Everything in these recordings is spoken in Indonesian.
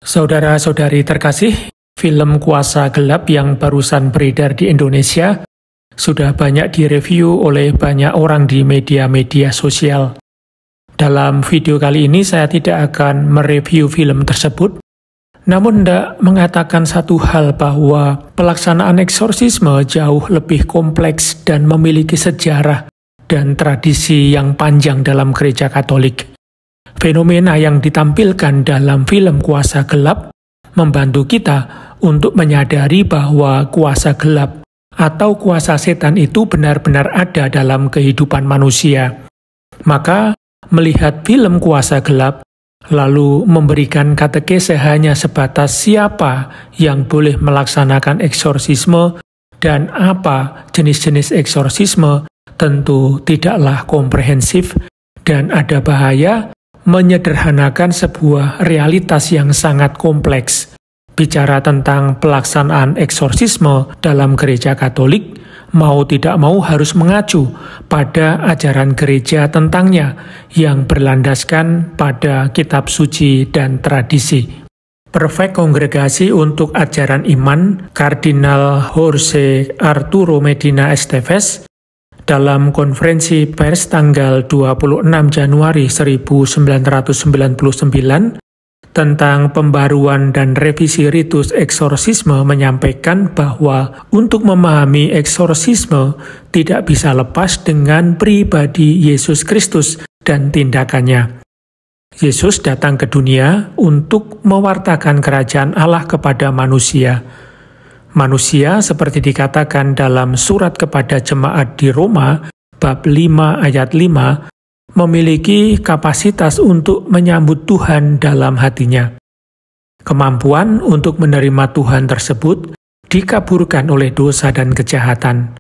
Saudara-saudari terkasih, film Kuasa Gelap yang barusan beredar di Indonesia sudah banyak direview oleh banyak orang di media-media sosial. Dalam video kali ini saya tidak akan mereview film tersebut, namun hendak mengatakan satu hal bahwa pelaksanaan eksorsisme jauh lebih kompleks dan memiliki sejarah dan tradisi yang panjang dalam gereja Katolik. Fenomena yang ditampilkan dalam film Kuasa Gelap membantu kita untuk menyadari bahwa kuasa gelap atau kuasa setan itu benar-benar ada dalam kehidupan manusia. Maka, melihat film Kuasa Gelap, lalu memberikan katekese hanya sebatas siapa yang boleh melaksanakan eksorsisme dan apa jenis-jenis eksorsisme, tentu tidaklah komprehensif dan ada bahaya menyederhanakan sebuah realitas yang sangat kompleks. Bicara tentang pelaksanaan eksorsisme dalam gereja Katolik, mau tidak mau harus mengacu pada ajaran gereja tentangnya yang berlandaskan pada kitab suci dan tradisi. Perfect Kongregasi untuk Ajaran Iman, Kardinal Jorge Arturo Medina Esteves, dalam konferensi pers tanggal 26 Januari 1999 tentang pembaruan dan revisi ritus eksorsisme menyampaikan bahwa untuk memahami eksorsisme tidak bisa lepas dengan pribadi Yesus Kristus dan tindakannya. Yesus datang ke dunia untuk mewartakan kerajaan Allah kepada manusia. Manusia, seperti dikatakan dalam surat kepada jemaat di Roma, bab 5 ayat 5, memiliki kapasitas untuk menyambut Tuhan dalam hatinya. Kemampuan untuk menerima Tuhan tersebut dikaburkan oleh dosa dan kejahatan.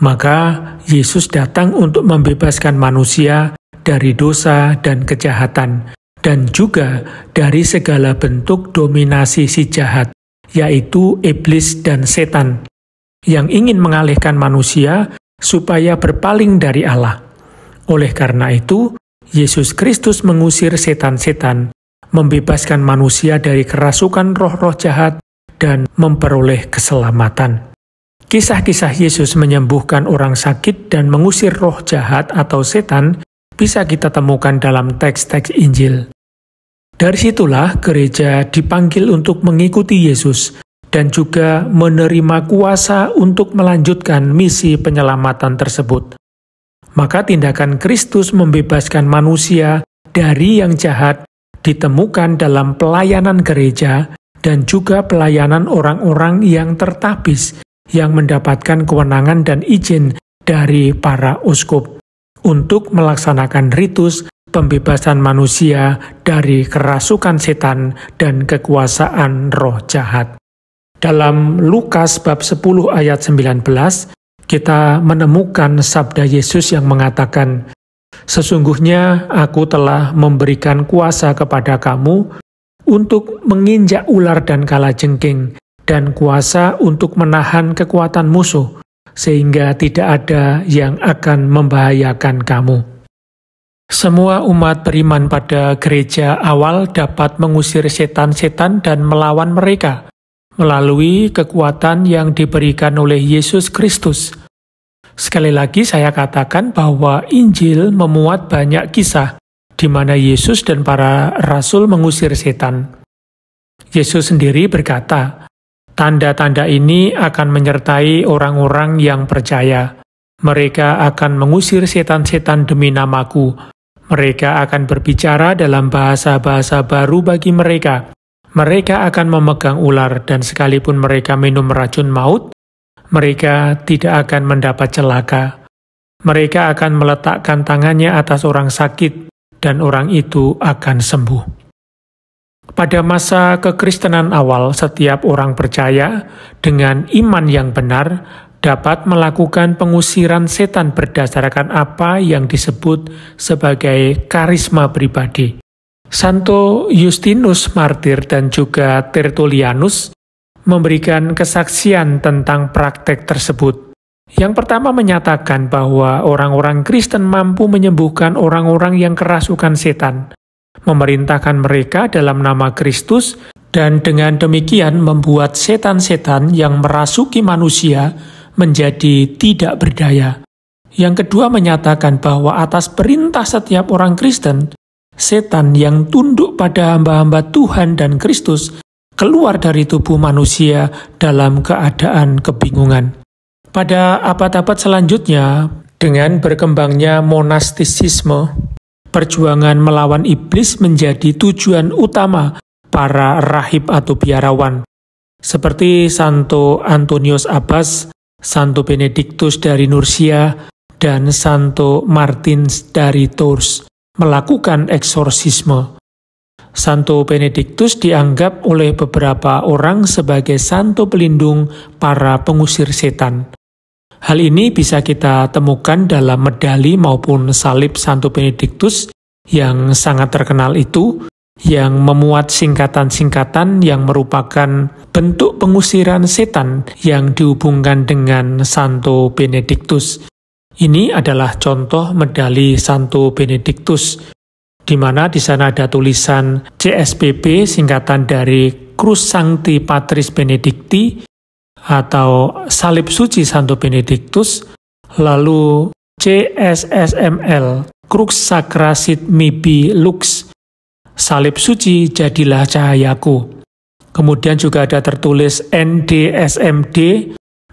Maka, Yesus datang untuk membebaskan manusia dari dosa dan kejahatan, dan juga dari segala bentuk dominasi si jahat, yaitu iblis dan setan, yang ingin mengalihkan manusia supaya berpaling dari Allah. Oleh karena itu, Yesus Kristus mengusir setan-setan, membebaskan manusia dari kerasukan roh-roh jahat, dan memperoleh keselamatan. Kisah-kisah Yesus menyembuhkan orang sakit dan mengusir roh jahat atau setan bisa kita temukan dalam teks-teks Injil. Dari situlah gereja dipanggil untuk mengikuti Yesus dan juga menerima kuasa untuk melanjutkan misi penyelamatan tersebut. Maka tindakan Kristus membebaskan manusia dari yang jahat ditemukan dalam pelayanan gereja dan juga pelayanan orang-orang yang tertapis yang mendapatkan kewenangan dan izin dari para uskup untuk melaksanakan ritus pembebasan manusia dari kerasukan setan dan kekuasaan roh jahat. Dalam Lukas bab 10 ayat 19, kita menemukan sabda Yesus yang mengatakan, "Sesungguhnya aku telah memberikan kuasa kepada kamu untuk menginjak ular dan kalajengking, dan kuasa untuk menahan kekuatan musuh, sehingga tidak ada yang akan membahayakan kamu." Semua umat beriman pada gereja awal dapat mengusir setan-setan dan melawan mereka melalui kekuatan yang diberikan oleh Yesus Kristus. Sekali lagi saya katakan bahwa Injil memuat banyak kisah di mana Yesus dan para rasul mengusir setan. Yesus sendiri berkata, "Tanda-tanda ini akan menyertai orang-orang yang percaya. Mereka akan mengusir setan-setan demi namaku. Mereka akan berbicara dalam bahasa-bahasa baru bagi mereka. Mereka akan memegang ular, dan sekalipun mereka minum racun maut, mereka tidak akan mendapat celaka. Mereka akan meletakkan tangannya atas orang sakit, dan orang itu akan sembuh." Pada masa kekristenan awal, setiap orang percaya dengan iman yang benar dapat melakukan pengusiran setan berdasarkan apa yang disebut sebagai karisma pribadi. Santo Justinus Martir dan juga Tertullianus memberikan kesaksian tentang praktek tersebut. Yang pertama menyatakan bahwa orang-orang Kristen mampu menyembuhkan orang-orang yang kerasukan setan, memerintahkan mereka dalam nama Kristus Dan dengan demikian membuat setan-setan yang merasuki manusia menjadi tidak berdaya. Yang kedua menyatakan bahwa atas perintah setiap orang Kristen, setan yang tunduk pada hamba-hamba Tuhan dan Kristus keluar dari tubuh manusia dalam keadaan kebingungan. Pada abad-abad selanjutnya, dengan berkembangnya monastisisme, perjuangan melawan iblis menjadi tujuan utama para rahib atau biarawan, seperti Santo Antonius Abbas, Santo Benediktus dari Nursia, dan Santo Martins dari Tours melakukan eksorsisme. Santo Benediktus dianggap oleh beberapa orang sebagai santo pelindung para pengusir setan. Hal ini bisa kita temukan dalam medali maupun salib Santo Benediktus yang sangat terkenal itu, yang memuat singkatan-singkatan yang merupakan bentuk pengusiran setan yang dihubungkan dengan Santo Benediktus. Ini adalah contoh medali Santo Benediktus, di mana di sana ada tulisan CSBB, singkatan dari Crux Sancti Patris Benedicti, atau Salib Suci Santo Benediktus, lalu CSSML, Crux Sacra Sit Mihi Lux, Salib Suci Jadilah Cahayaku. Kemudian juga ada tertulis NDSMD,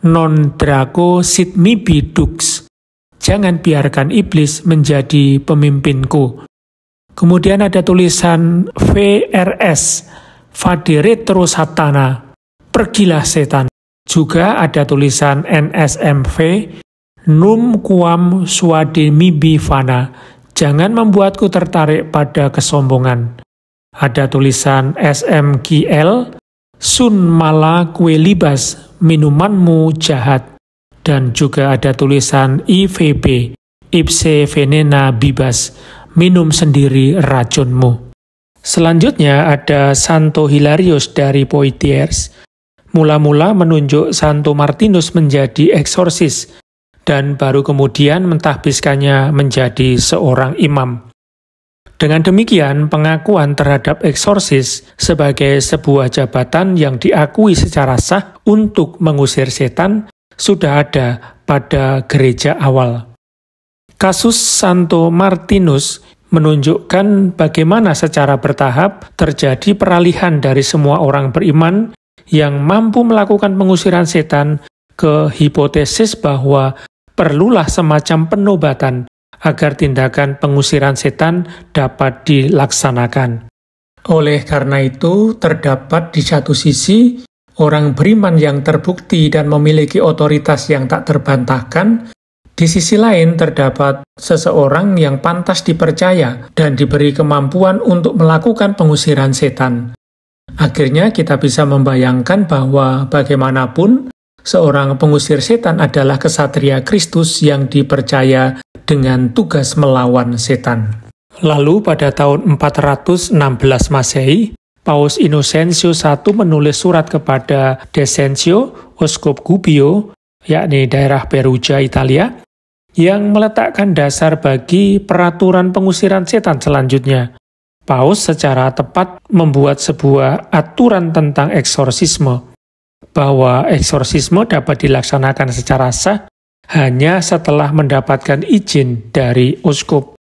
Non Draco Sit Mihi Dux, jangan biarkan iblis menjadi pemimpinku. Kemudian ada tulisan VRS, Vadere Terus Satana, pergilah setan. Juga ada tulisan NSMV, Num Quam Suade Mibi Vana, jangan membuatku tertarik pada kesombongan. Ada tulisan SMGL, Sun Mala Kue Libas, minumanmu jahat. Dan juga ada tulisan IVB, Ipse Venena Bibas, minum sendiri racunmu. Selanjutnya ada Santo Hilarius dari Poitiers. Mula-mula menunjuk Santo Martinus menjadi eksorsis, dan baru kemudian mentahbiskannya menjadi seorang imam. Dengan demikian, pengakuan terhadap eksorsis sebagai sebuah jabatan yang diakui secara sah untuk mengusir setan sudah ada pada gereja awal. Kasus Santo Martinus menunjukkan bagaimana secara bertahap terjadi peralihan dari semua orang beriman yang mampu melakukan pengusiran setan ke hipotesis bahwa perlulah semacam penobatan agar tindakan pengusiran setan dapat dilaksanakan. Oleh karena itu, terdapat di satu sisi orang beriman yang terbukti dan memiliki otoritas yang tak terbantahkan. Di sisi lain, terdapat seseorang yang pantas dipercaya dan diberi kemampuan untuk melakukan pengusiran setan. Akhirnya kita bisa membayangkan bahwa bagaimanapun, seorang pengusir setan adalah kesatria Kristus yang dipercaya dengan tugas melawan setan. Lalu pada tahun 416 Masehi, Paus Innocentius I menulis surat kepada Decenzio, Uskup Gubbio, yakni daerah Perugia, Italia, yang meletakkan dasar bagi peraturan pengusiran setan selanjutnya. Paus secara tepat membuat sebuah aturan tentang eksorsisme, bahwa eksorsisme dapat dilaksanakan secara sah hanya setelah mendapatkan izin dari uskup.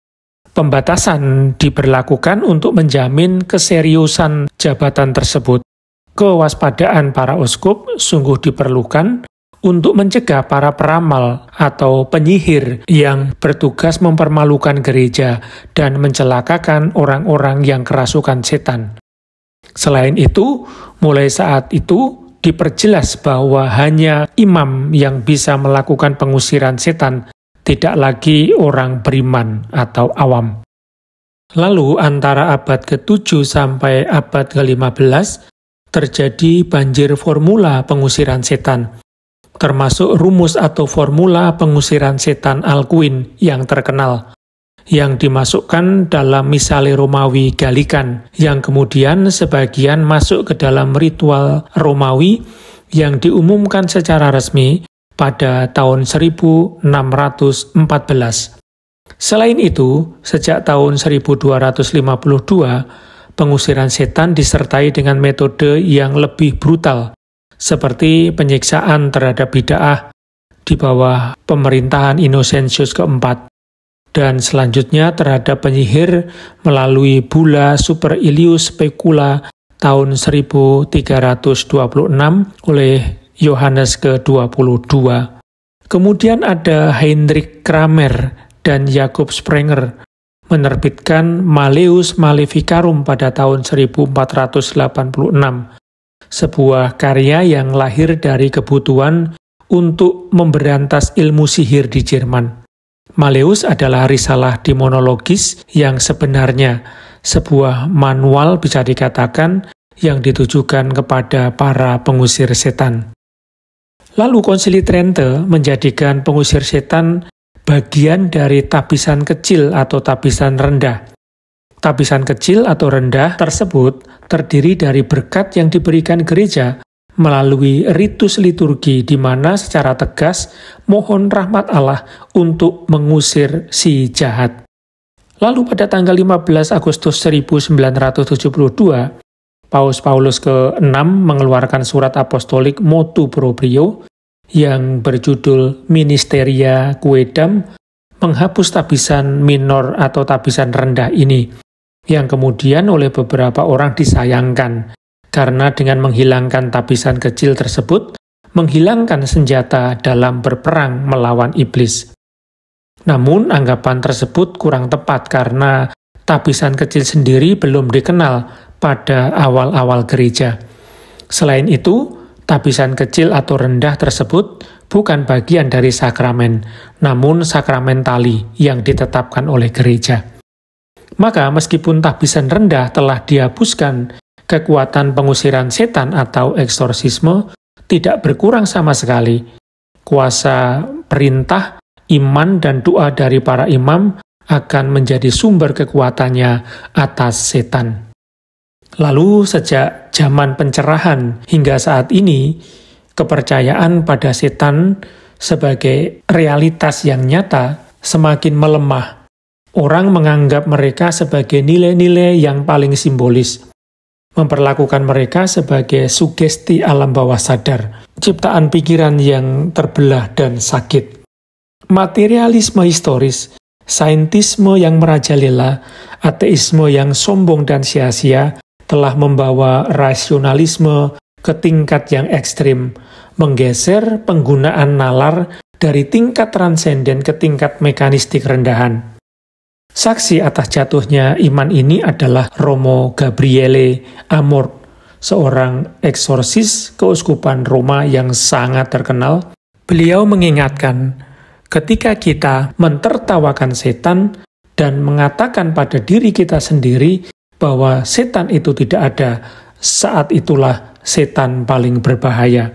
Pembatasan diberlakukan untuk menjamin keseriusan jabatan tersebut. Kewaspadaan para uskup sungguh diperlukan untuk mencegah para peramal atau penyihir yang bertugas mempermalukan gereja dan mencelakakan orang-orang yang kerasukan setan. Selain itu, mulai saat itu diperjelas bahwa hanya imam yang bisa melakukan pengusiran setan, tidak lagi orang beriman atau awam. Lalu antara abad ke-7 sampai abad ke-15 terjadi banjir formula pengusiran setan, termasuk rumus atau formula pengusiran setan Alcuin yang terkenal, yang dimasukkan dalam Misale Romawi Gallican, yang kemudian sebagian masuk ke dalam ritual Romawi yang diumumkan secara resmi pada tahun 1614. Selain itu, sejak tahun 1252, pengusiran setan disertai dengan metode yang lebih brutal, seperti penyiksaan terhadap bid'ah di bawah pemerintahan Innocentius keempat, dan selanjutnya terhadap penyihir melalui Bulla Super Ilius Specula tahun 1326 oleh Yohanes ke-22. Kemudian ada Heinrich Kramer dan Jakob Sprenger menerbitkan Malleus Maleficarum pada tahun 1486, sebuah karya yang lahir dari kebutuhan untuk memberantas ilmu sihir di Jerman. Malleus adalah risalah demonologis yang sebenarnya sebuah manual bisa dikatakan yang ditujukan kepada para pengusir setan. Lalu Konsili Trente menjadikan pengusir setan bagian dari tabisan kecil atau tabisan rendah. Tabisan kecil atau rendah tersebut terdiri dari berkat yang diberikan gereja melalui ritus liturgi di mana secara tegas mohon rahmat Allah untuk mengusir si jahat. Lalu pada tanggal 15 Agustus 1972, Paus Paulus ke-6 mengeluarkan surat apostolik Motu Proprio yang berjudul Ministeria Quaedam, menghapus tabisan minor atau tabisan rendah ini, yang kemudian oleh beberapa orang disayangkan, karena dengan menghilangkan tabisan kecil tersebut, menghilangkan senjata dalam berperang melawan iblis. Namun, anggapan tersebut kurang tepat karena tabisan kecil sendiri belum dikenal pada awal-awal gereja. Selain itu, tabisan kecil atau rendah tersebut bukan bagian dari sakramen, namun sakramentali yang ditetapkan oleh gereja. Maka meskipun tabisan rendah telah dihapuskan, kekuatan pengusiran setan atau eksorsisme tidak berkurang sama sekali. Kuasa perintah, iman, dan doa dari para imam akan menjadi sumber kekuatannya atas setan. Lalu sejak zaman pencerahan hingga saat ini, kepercayaan pada setan sebagai realitas yang nyata semakin melemah. Orang menganggap mereka sebagai nilai-nilai yang paling simbolis, memperlakukan mereka sebagai sugesti alam bawah sadar, ciptaan pikiran yang terbelah dan sakit. Materialisme historis, saintisme yang merajalela, ateisme yang sombong dan sia-sia telah membawa rasionalisme ke tingkat yang ekstrim, menggeser penggunaan nalar dari tingkat transenden ke tingkat mekanistik rendahan. Saksi atas jatuhnya iman ini adalah Romo Gabriele Amor, seorang eksorsis keuskupan Roma yang sangat terkenal. Beliau mengingatkan, ketika kita mentertawakan setan dan mengatakan pada diri kita sendiri bahwa setan itu tidak ada, saat itulah setan paling berbahaya.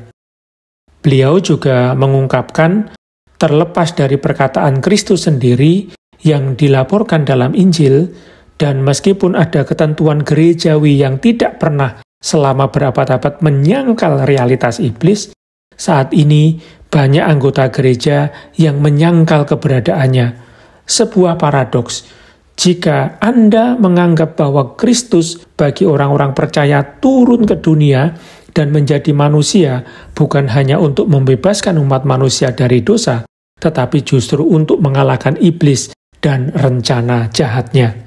Beliau juga mengungkapkan, terlepas dari perkataan Kristus sendiri yang dilaporkan dalam Injil, dan meskipun ada ketentuan gerejawi yang tidak pernah selama berabad-abad menyangkal realitas iblis, saat ini banyak anggota gereja yang menyangkal keberadaannya. Sebuah paradoks. Jika Anda menganggap bahwa Kristus bagi orang-orang percaya turun ke dunia dan menjadi manusia bukan hanya untuk membebaskan umat manusia dari dosa, tetapi justru untuk mengalahkan iblis dan rencana jahatnya.